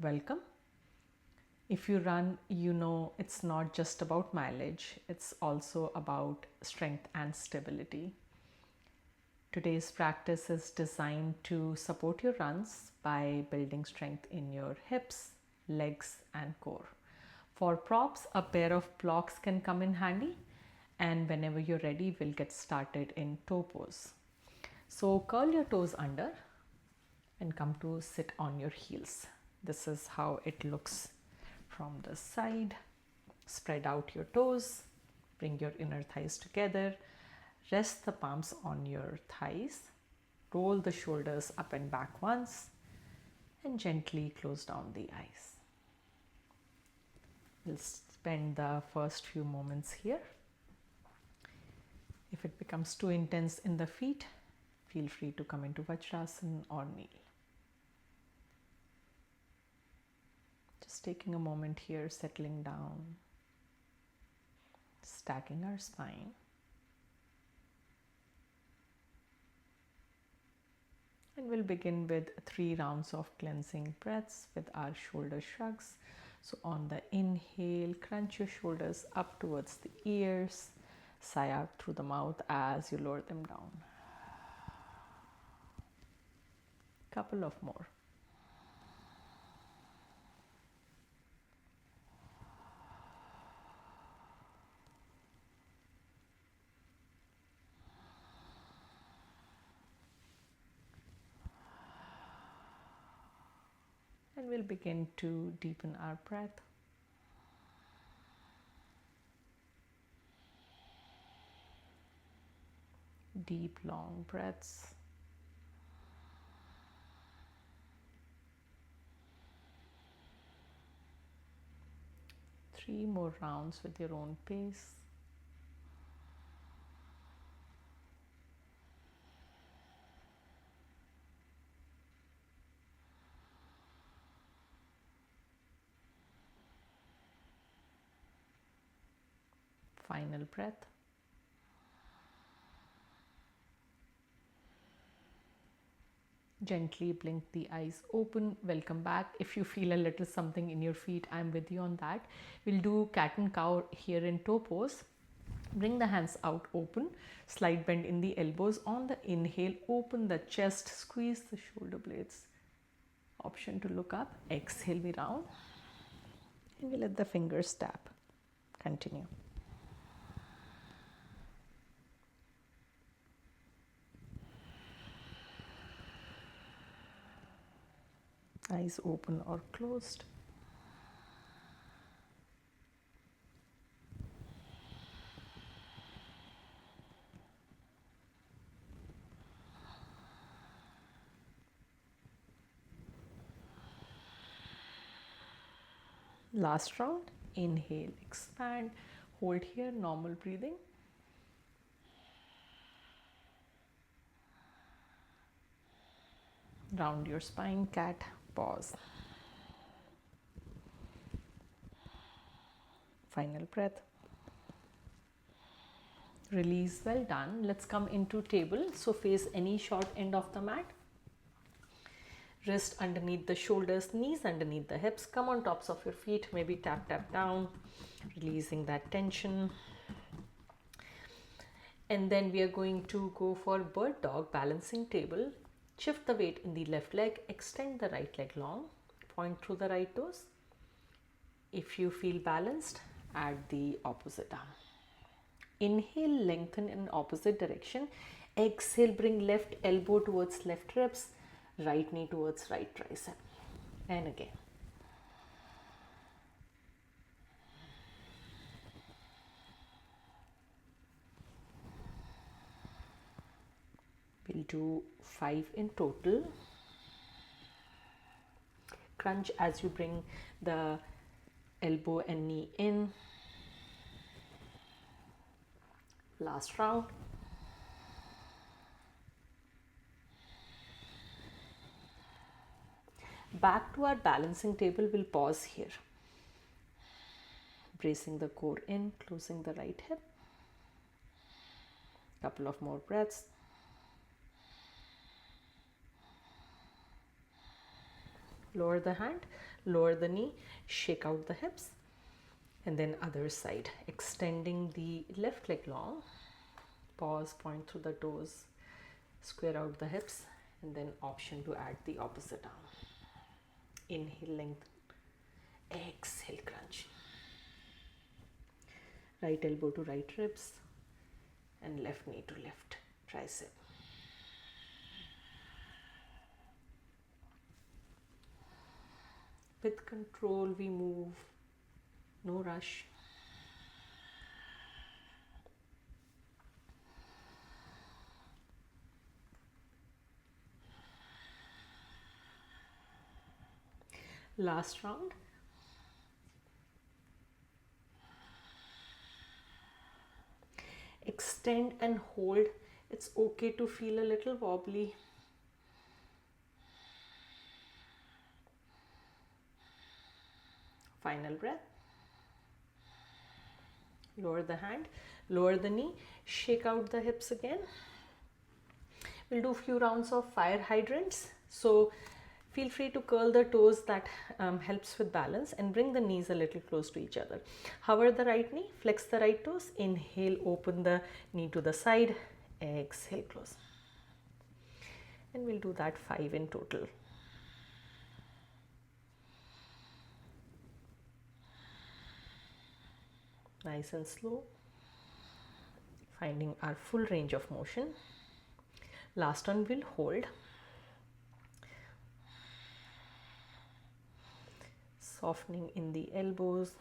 welcome. If you run, you know it's not just about mileage, it's also about strength and stability. Today's practice is designed to support your runs by building strength in your hips, legs, and core. For props, a pair of blocks can come in handy, and whenever you're ready, we'll get started in toe pose. So curl your toes under and come to sit on your heels. This is how it looks from the side. Spread out your toes, bring your inner thighs together, rest the palms on your thighs, roll the shoulders up and back once, and gently close down the eyes. We'll spend the first few moments here. If it becomes too intense in the feet, feel free to come into Vajrasana or kneel. Just taking a moment here, settling down, stacking our spine. And we'll begin with 3 rounds of cleansing breaths with our shoulder shrugs. So on the inhale, crunch your shoulders up towards the ears, sigh out through the mouth as you lower them down. Couple of more. And we'll begin to deepen our breath. Deep, long breaths. Three more rounds with your own pace. Final breath. Gently blink the eyes open. Welcome back. If you feel a little something in your feet, I'm with you on that. We'll do cat and cow here in toe pose. Bring the hands out open. Slight bend in the elbows. On the inhale, open the chest. Squeeze the shoulder blades. Option to look up. Exhale, we round. And we let the fingers tap. Continue. Eyes open or closed. Last round. Inhale, expand, hold here, normal breathing. Round your spine, cat, pause. Final breath. Release, well done. Let's come into table. So face any short end of the mat. Wrist underneath the shoulders, knees underneath the hips. Come on tops of your feet, maybe tap, tap down, releasing that tension. And then we are going to go for bird dog, balancing table. Shift the weight in the left leg, extend the right leg long, point through the right toes. If you feel balanced, add the opposite arm. Inhale, lengthen in opposite direction. Exhale, bring left elbow towards left ribs, right knee towards right tricep. And again. We'll do 5 in total. Crunch as you bring the elbow and knee in. Last round. Back to our balancing table, we'll pause here. Bracing the core in, closing the right hip. Couple of more breaths. Lower the hand, lower the knee, shake out the hips, and then other side, extending the left leg long. Pause, point through the toes, square out the hips, and then option to add the opposite arm. Inhale, lengthen. Exhale, crunch. Right elbow to right ribs and left knee to left tricep. With control, we move, no rush. Last round. Extend and hold. It's okay to feel a little wobbly. Final breath. Lower the hand, lower the knee, shake out the hips again. We'll do a few rounds of fire hydrants. So feel free to curl the toes, that helps with balance, and bring the knees a little close to each other. Hover the right knee, flex the right toes, inhale, open the knee to the side, exhale, close. And we'll do that 5 in total. Nice and slow, finding our full range of motion. Last one we'll hold. Softening in the elbows.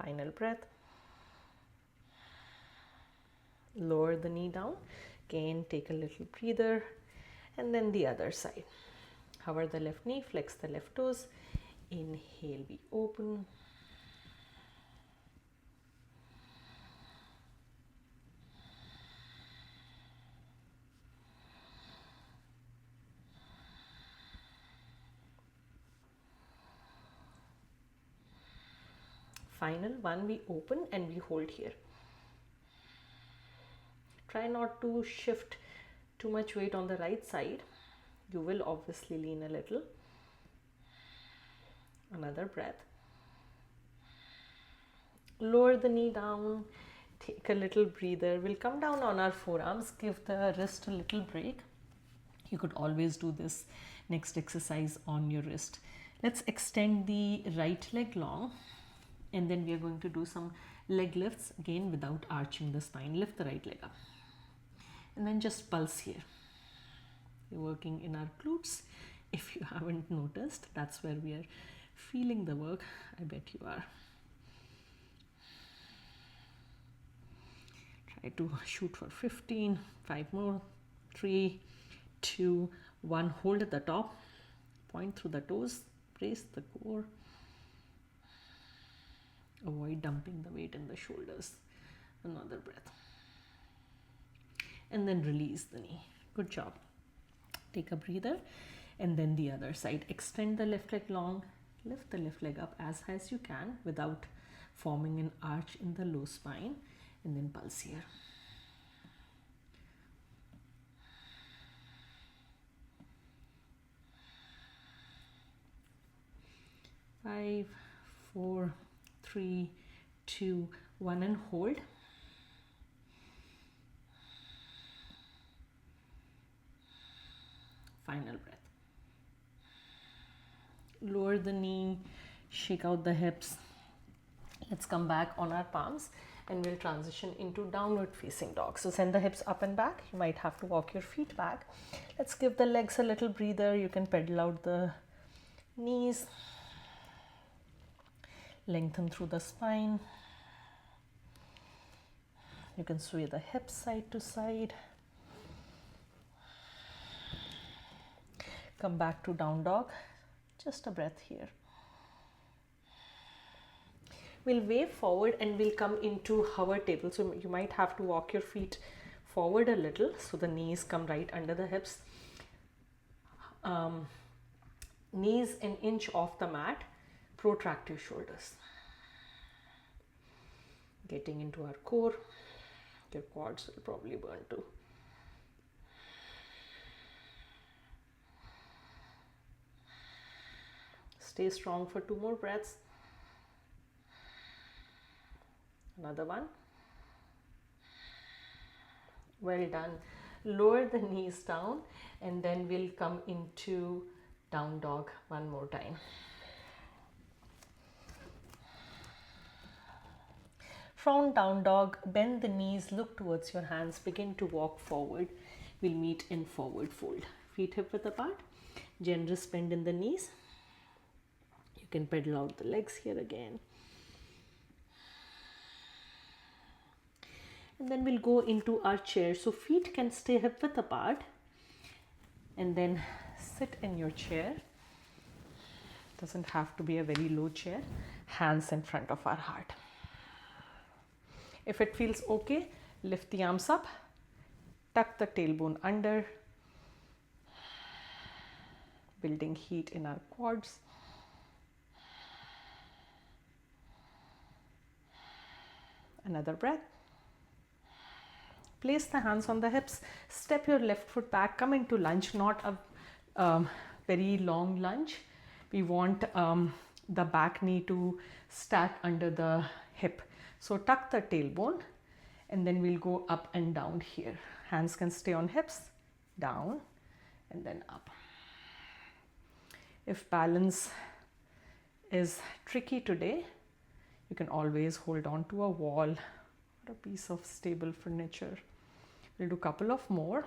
Final breath. Lower the knee down. Again, take a little breather. And then the other side. Hover the left knee, flex the left toes. Inhale, we open. Final one, we open and we hold here. Try not to shift too much weight on the right side. You will obviously lean a little. Another breath. Lower the knee down. Take a little breather. We'll come down on our forearms. Give the wrist a little break. You could always do this next exercise on your wrist. Let's extend the right leg long. And then we are going to do some leg lifts again without arching the spine. Lift the right leg up. And then just pulse here. We're working in our glutes. If you haven't noticed, that's where we are feeling the work. I bet you are. Try to shoot for 15. 5 more. 3, 2, 1. Hold at the top. Point through the toes. Brace the core. Avoid dumping the weight in the shoulders. Another breath. And then release the knee. Good job. Take a breather. And then the other side. Extend the left leg long. Lift the left leg up as high as you can without forming an arch in the low spine. And then pulse here. Five, 4, 3, 2, 1, and hold. Final breath. Lower the knee, shake out the hips. Let's come back on our palms and we'll transition into downward facing dog. So send the hips up and back. You might have to walk your feet back. Let's give the legs a little breather. You can pedal out the knees. Lengthen through the spine. You can sway the hips side to side. Come back to down dog. Just a breath here. We'll wave forward and we'll come into hover table. So you might have to walk your feet forward a little so the knees come right under the hips. Knees an inch off the mat. Protract your shoulders. Getting into our core. Your quads will probably burn too. Stay strong for 2 more breaths. Another one. Well done. Lower the knees down and then we'll come into down dog one more time. From down dog, bend the knees, look towards your hands, begin to walk forward. We'll meet in forward fold. Feet hip width apart, generous bend in the knees. You can pedal out the legs here again. And then we'll go into our chair. So feet can stay hip width apart and then sit in your chair. Doesn't have to be a very low chair. Hands in front of our heart. If it feels okay, lift the arms up, tuck the tailbone under, building heat in our quads. Another breath. Place the hands on the hips, step your left foot back, come into lunge, not a very long lunge. We want the back knee to stack under the hip. So tuck the tailbone and then we'll go up and down here. Hands can stay on hips, down and then up. If balance is tricky today, you can always hold on to a wall or a piece of stable furniture. We'll do a couple of more.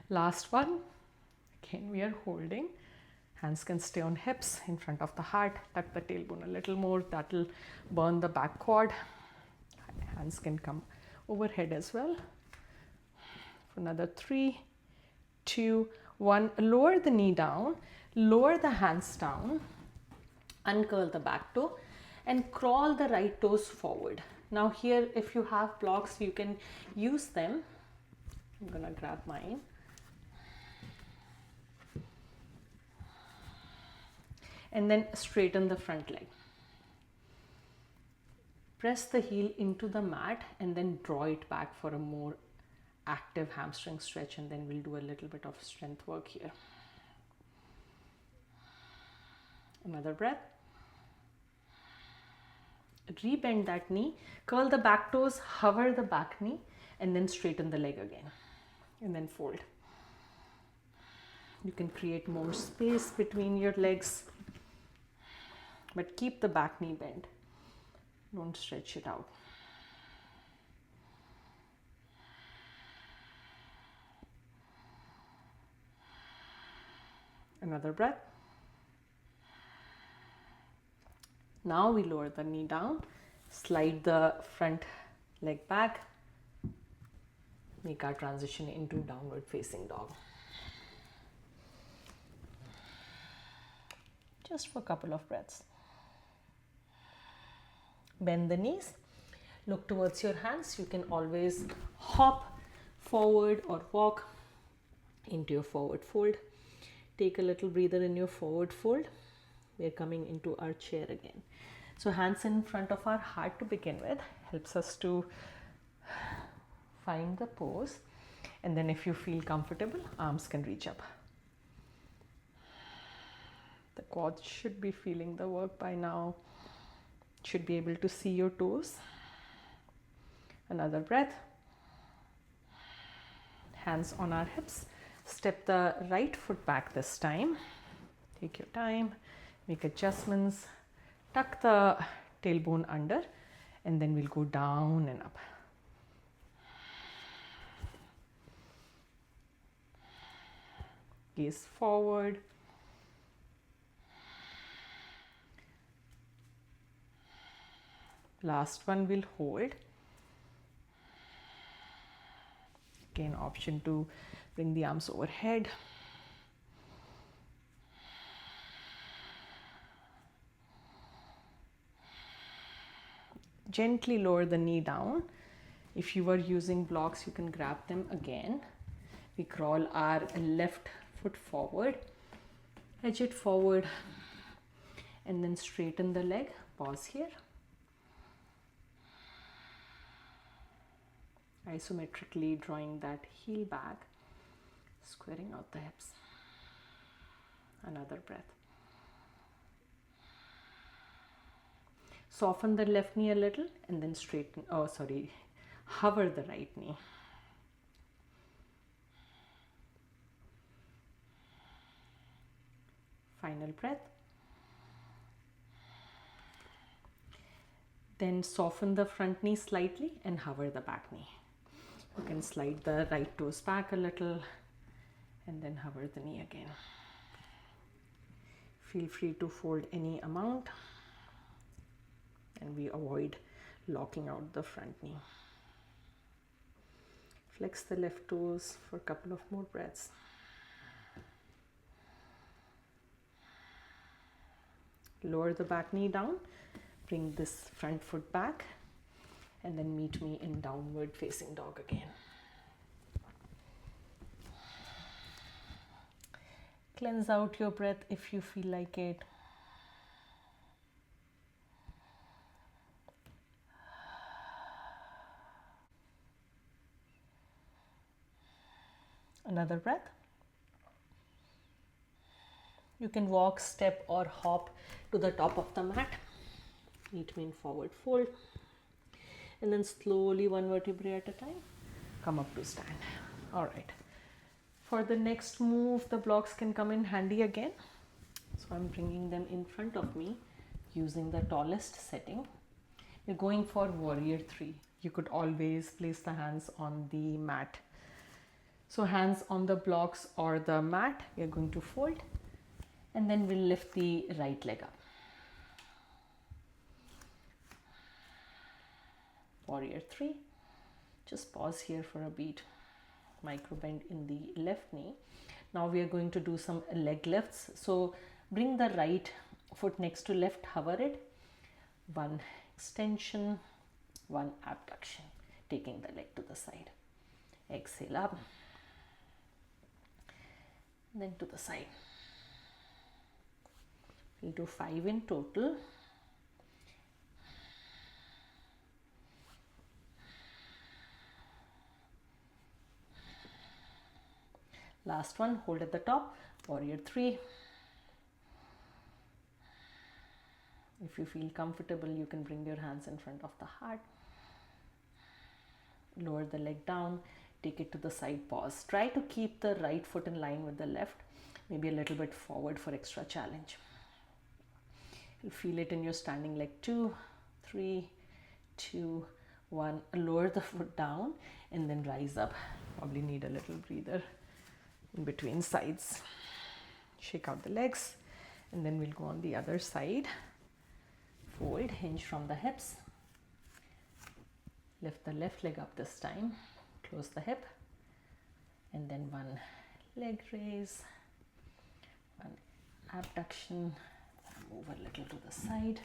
Last one. Again, we are holding. Hands can stay on hips in front of the heart. Tuck the tailbone a little more. That'll burn the back quad. Hands can come overhead as well. For another 3, 2, 1. Lower the knee down. Lower the hands down. Uncurl the back toe and crawl the right toes forward. Now here, if you have blocks, you can use them. I'm gonna grab mine. And then straighten the front leg. Press the heel into the mat and then draw it back for a more active hamstring stretch, and then we'll do a little bit of strength work here. Another breath. Rebend that knee, curl the back toes, hover the back knee, and then straighten the leg again, and then fold. You can create more space between your legs, but keep the back knee bent. Don't stretch it out. Another breath. Now we lower the knee down, slide the front leg back, make our transition into downward facing dog. Just for a couple of breaths. Bend the knees, look towards your hands. You can always hop forward or walk into your forward fold. Take a little breather in your forward fold. We're coming into our chair again. So hands in front of our heart to begin with, helps us to find the pose. And then if you feel comfortable, arms can reach up. The quads should be feeling the work by now. Should be able to see your toes. Another breath. Hands on our hips. Step the right foot back this time. Take your time. Make adjustments. Tuck the tailbone under, and then we'll go down and up. Gaze forward. Last one we'll hold. Again, option to bring the arms overhead. Gently lower the knee down. If you were using blocks, you can grab them again. We crawl our left foot forward, edge it forward, and then straighten the leg. Pause here. Isometrically drawing that heel back, squaring out the hips. Another breath. Soften the left knee a little and then straighten, hover the right knee. Final breath. Then soften the front knee slightly and hover the back knee. You can slide the right toes back a little and then hover the knee again. Feel free to fold any amount, and we avoid locking out the front knee. Flex the left toes for a couple of more breaths. Lower the back knee down, bring this front foot back, and then meet me in downward facing dog again. Cleanse out your breath if you feel like it. Another breath. You can walk, step, or hop to the top of the mat. Meet me in forward fold. And then slowly, one vertebrae at a time, come up to stand. All right. For the next move, the blocks can come in handy again. So I'm bringing them in front of me using the tallest setting. We're going for warrior 3. You could always place the hands on the mat. So hands on the blocks or the mat, we're going to fold, and then we'll lift the right leg up. Warrior 3. Just pause here for a beat. Micro bend in the left knee. Now we are going to do some leg lifts. So bring the right foot next to left, hover it. One extension, one abduction, taking the leg to the side. Exhale up, then to the side. We'll do 5 in total. Last one, hold at the top, warrior 3. If you feel comfortable, you can bring your hands in front of the heart. Lower the leg down, take it to the side, pause. Try to keep the right foot in line with the left, maybe a little bit forward for extra challenge. You'll feel it in your standing leg. 2, 3, 2, 1. Lower the foot down and then rise up. Probably need a little breather in between sides. Shake out the legs, and then we'll go on the other side. Fold, hinge from the hips. Lift the left leg up this time. Close the hip, and then one leg raise, one abduction. Move a little to the side.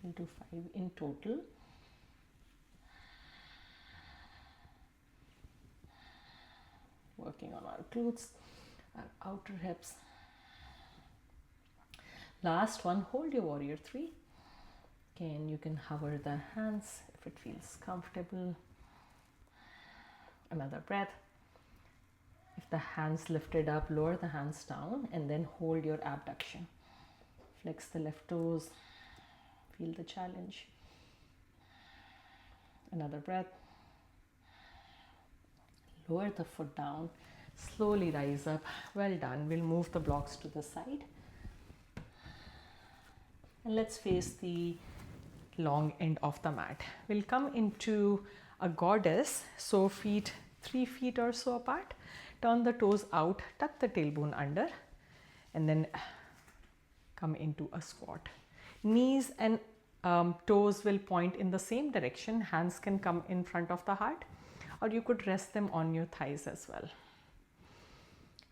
We'll do 5 in total. Working on our glutes, our outer hips. Last one, hold your warrior 3. Again, you can hover the hands if it feels comfortable. Another breath. If the hands lifted up, lower the hands down and then hold your abduction. Flex the left toes. Feel the challenge. Another breath. Lower the foot down. Slowly rise up. Well done. We'll move the blocks to the side. And let's face the long end of the mat. We'll come into a goddess. So feet 3 feet or so apart. Turn the toes out, tuck the tailbone under, and then come into a squat. Knees and toes will point in the same direction. Hands can come in front of the heart, or you could rest them on your thighs as well.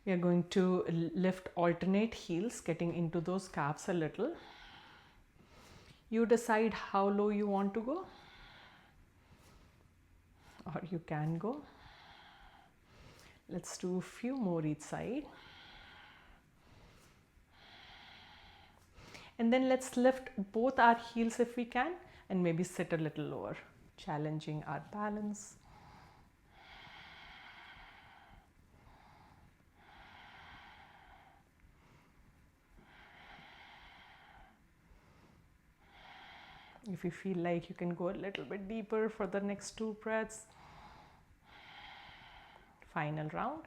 We are going to lift alternate heels, getting into those calves a little. You decide how low you want to go, or you can go. Let's do a few more each side. And then let's lift both our heels if we can, and maybe sit a little lower, challenging our balance. you feel like, you can go a little bit deeper for the next 2 breaths. Final round.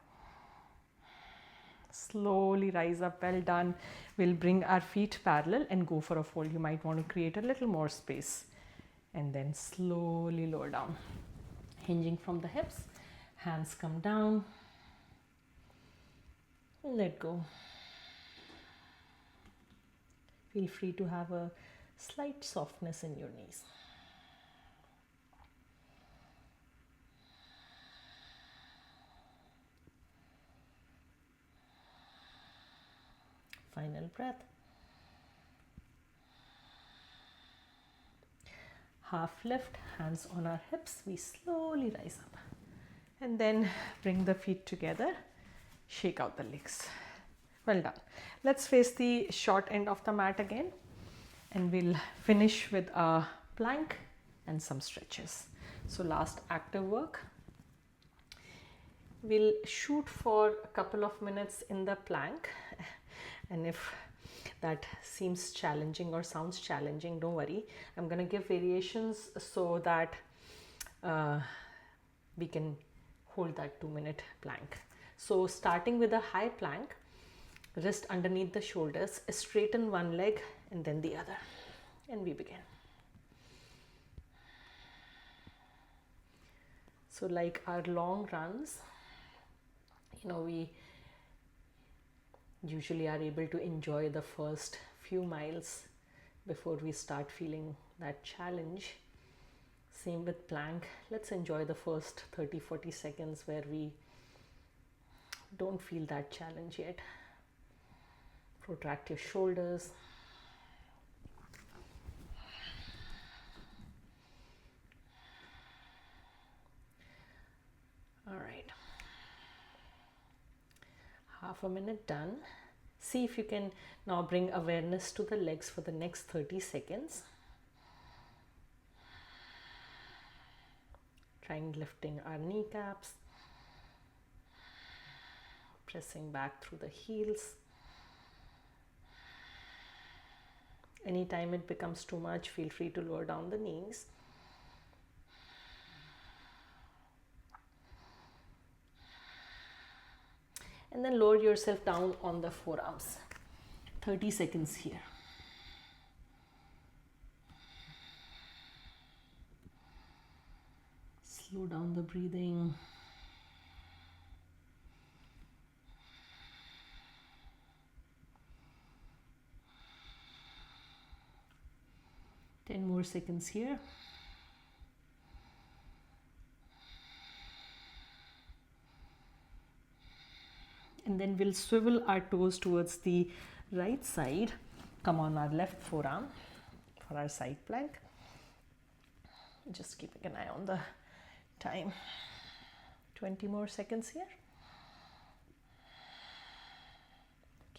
Slowly rise up. Well done. We'll bring our feet parallel and go for a fold. You might want to create a little more space, and then slowly lower down, hinging from the hips. Hands come down. Let go. Feel free to have a slight softness in your knees. Final breath. Half lift, hands on our hips. We slowly rise up. And then bring the feet together. Shake out the legs. Well done. Let's face the short end of the mat again. And we'll finish with a plank and some stretches. So last active work. We'll shoot for a couple of minutes in the plank. And if that seems challenging or sounds challenging, don't worry. I'm going to give variations so that we can hold that 2-minute plank. So starting with a high plank, wrist underneath the shoulders, straighten one leg and then the other. And we begin. So like our long runs, we usually are able to enjoy the first few miles before we start feeling that challenge. Same with plank. Let's enjoy the first 30-40 seconds where we don't feel that challenge yet. Protract your shoulders. All right. Half a minute done. See if you can now bring awareness to the legs for the next 30 seconds. Trying lifting our kneecaps. Pressing back through the heels. Anytime it becomes too much, feel free to lower down the knees. And then lower yourself down on the forearms. 30 seconds here. Slow down the breathing. Ten more seconds here. And then we'll swivel our toes towards the right side. Come on our left forearm for our side plank. Just keeping an eye on the time. 20 more seconds here.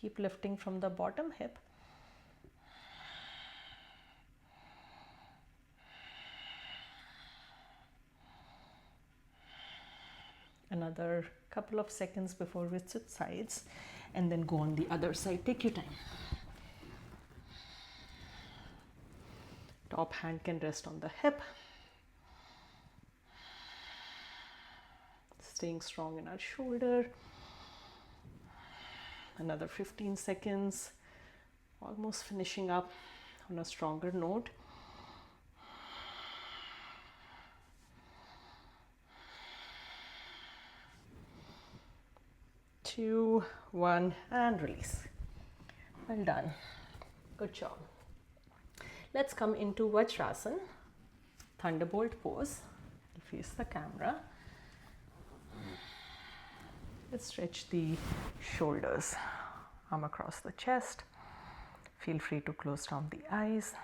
Keep lifting from the bottom hip. Another couple of seconds before we switch sides, and then go on the other side. Take your time. Top hand can rest on the hip. Staying strong in our shoulder. Another 15 seconds. Almost finishing up on a stronger note. 2, 1, and release. Well done. Good job. Let's come into Vajrasana, Thunderbolt pose. Face the camera. Let's stretch the shoulders, arm across the chest. Feel free to close down the eyes.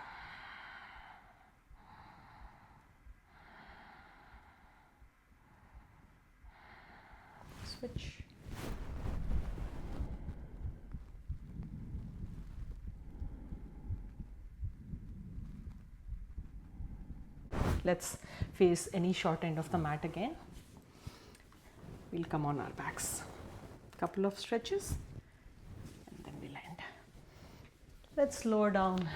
Switch. Let's face any short end of the mat again. We'll come on our backs. Couple of stretches and then we'll end. Let's lower down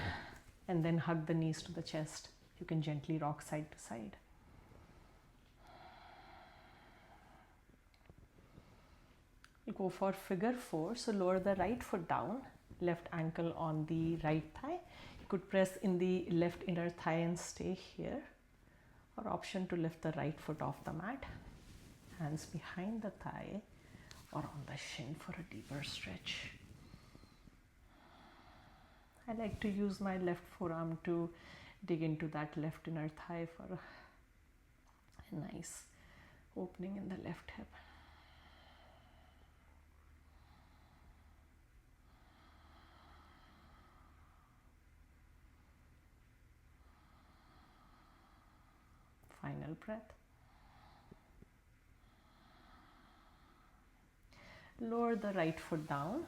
and then hug the knees to the chest. You can gently rock side to side. You go for figure 4. So lower the right foot down, left ankle on the right thigh. You could press in the left inner thigh and stay here, or option to lift the right foot off the mat, hands behind the thigh or on the shin for a deeper stretch. I like to use my left forearm to dig into that left inner thigh for a nice opening in the left hip. Final breath. Lower the right foot down.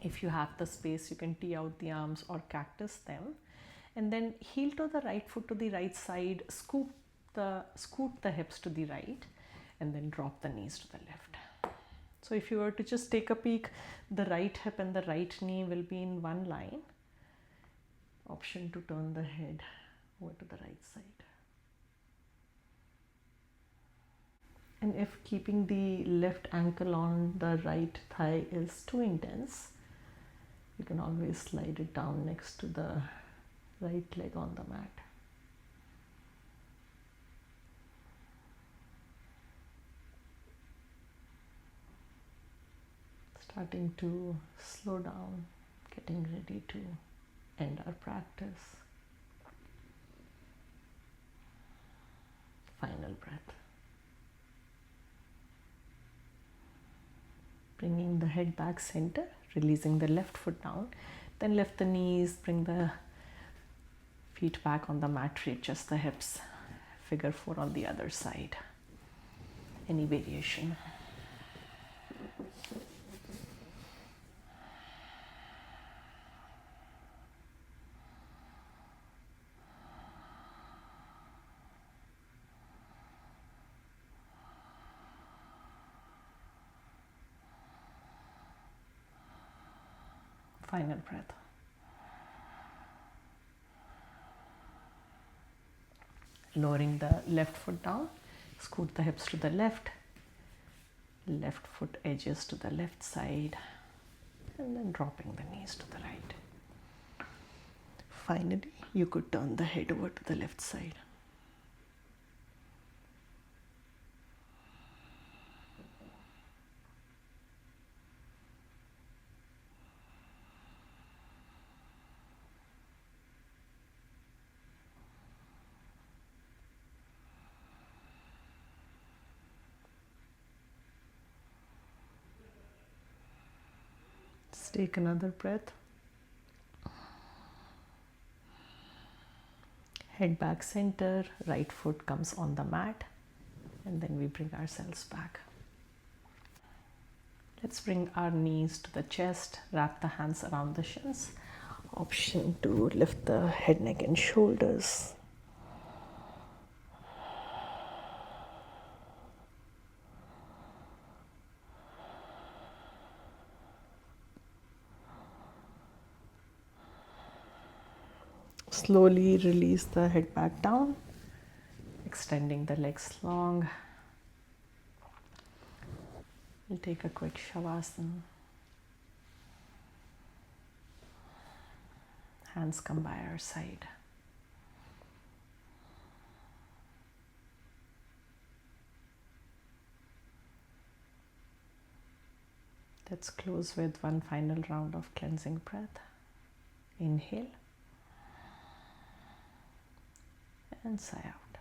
If you have the space, you can tee out the arms or cactus them. And then heel to the right foot to the right side, scoot the hips to the right, and then drop the knees to the left. So if you were to just take a peek, the right hip and the right knee will be in one line. Option to turn the head over to the right side. And if keeping the left ankle on the right thigh is too intense, you can always slide it down next to the right leg on the mat. Starting to slow down, getting ready to end our practice. Final breath. Bringing the head back center, releasing the left foot down, then lift the knees, bring the feet back on the mat, readjust the hips, figure 4 on the other side. Any variation. Final breath. Lowering the left foot down, scoot the hips to the left, left foot edges to the left side, and then dropping the knees to the right. Finally, you could turn the head over to the left side. Take another breath. Head back center, right foot comes on the mat, and then we bring ourselves back. Let's bring our knees to the chest, wrap the hands around the shins. Option to lift the head, neck, and shoulders. Slowly release the head back down, extending the legs long. We'll take a quick shavasana. Hands come by our side. Let's close with one final round of cleansing breath. Inhale and sigh out.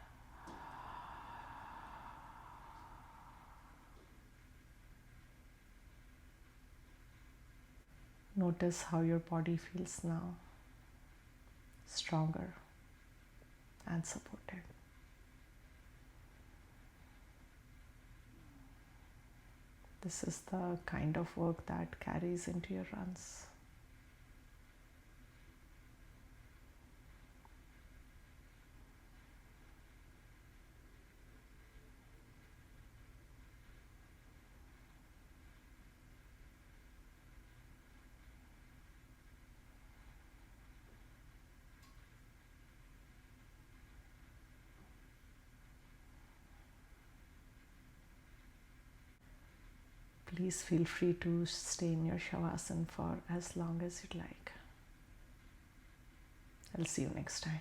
Notice how your body feels now, stronger and supported. This is the kind of work that carries into your runs. Please feel free to stay in your Shavasana for as long as you'd like. I'll see you next time.